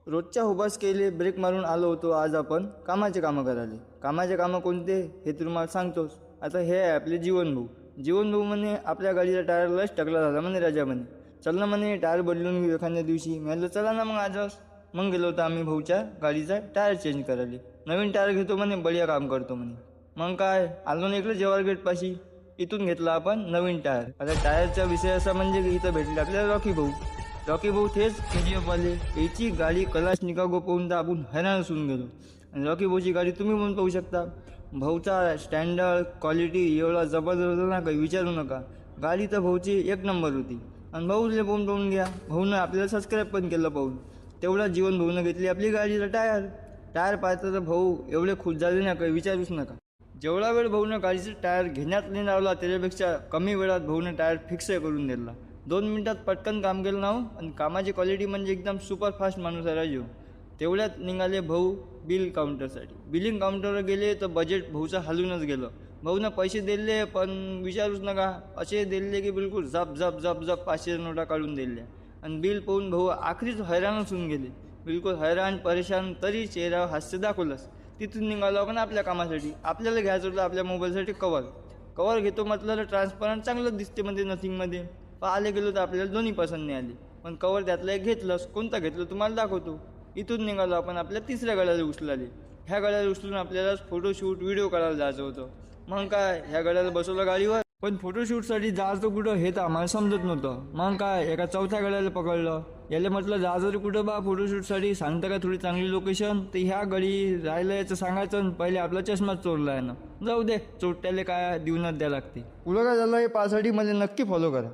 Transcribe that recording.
रोजच्या हुबास केले ब्रेक मारून आलो होतो आज आपण कामाचे कामं करायला. कामाचे कामं कोणते हे तुम्हाला सांगतोच. आता हे आहे आपले जीवनभाऊ म्हणे आपल्या गाडीचा टायर लस टकला झाला म्हणे राजा म्हणे. चल ना म्हणे टायर बदलून घेऊ एखाद्या दिवशी. मी म्हटलं चला ना मग आजच. मग गेलो होतो आम्ही भाऊच्या गाडीचा टायर चेंज करायला. नवीन टायर घेतो म्हणे, बढिया काम करतो म्हणे. मग काय आलो ना इकडे जवाहर गेटपाशी. इथून घेतला आपण नवीन टायर. आता टायरचा विषय असा म्हणजे की इथं भेटले आपल्याला रॉकी भाऊ तेच KGF वाले. याची गाडी कलाश निकागो पाहून तर आपण हैराण असून गेलो. आणि रॉकी भाऊची गाडी तुम्ही पण पाहू शकता. भाऊचा स्टँडर्ड क्वालिटी एवढा जबरदस्त ना, काही विचारू नका. गाडी तर भाऊची एक नंबर होती. आणि भाऊले पाहून घ्या, भाऊनं आपल्याला सबस्क्राईब पण केलं पाहून. तेवढा जीवन भाऊनं घेतली आपली गाडीचा टायर पाहता तर भाऊ एवढे खुश झाले ना, काही विचारूच नका. जेवढा वेळ भाऊनं गाडीचं टायर घेण्यात नाही लावला त्याच्यापेक्षा कमी वेळात भाऊनं टायर फिक्स करून दिला. 2 मिनिटात पटकन काम केलं ना. आणि कामाची क्वालिटी म्हणजे एकदम सुपरफास्ट माणूस आहे राजू. तेवढ्यात निघाले भाऊ बिल काउंटरसाठी. बिलिंग काउंटरवर गेले तर बजेट भाऊचं हलूनच गेलं. भाऊनं पैसे दिले पण विचारूच नका, असे दिले की बिलकुल झप 500 नोटा काढून दिल्या. आणि बिल पाहून भाऊ आखरीच हैराणच होऊन गेले. बिलकुल हैराण परेशान, तरी चेहऱ्यावर हास्य दाखवलंच. तिथून निघालो आपण आपल्या कामासाठी. आपल्याला घ्यायचं होतं आपल्या मोबाईलसाठी कवर घेतो म्हटलं तर ट्रान्सपरंट चांगलं दिसते म्हणजे नथिंगमध्ये. पाहायला गेलो तर आपल्याला दोन्ही पसंत नाही आली. पण कवर त्यातलं एक घेतलंच. कोणतं घेतलं तुम्हाला दाखवतो. इथून निघालो आपण आपल्या तिसऱ्या गड्याला उचलाले. ह्या गड्याला उचलून आपल्याला फोटोशूट व्हिडिओ करायला जायचं होतं. मग काय ह्या गड्याला बसवलं गाडीवर. पण फोटोशूटसाठी जायचं कुठं हे तर आम्हाला समजत नव्हतं. मग काय एका चौथ्या गड्याला पकडलं. याला म्हटलं जायचं रे कुठं बा फोटोशूटसाठी, सांगतं का थोडी चांगली लोकेशन. तर ह्या गडी राहिलं याचं सांगायचं. पहिले आपला चष्माच चोरला आहे ना. जाऊ दे, चोरट्याला काय देऊनच द्यायला लागते. पुढं काय झालं हे पाहासाठी मला नक्की फॉलो करा.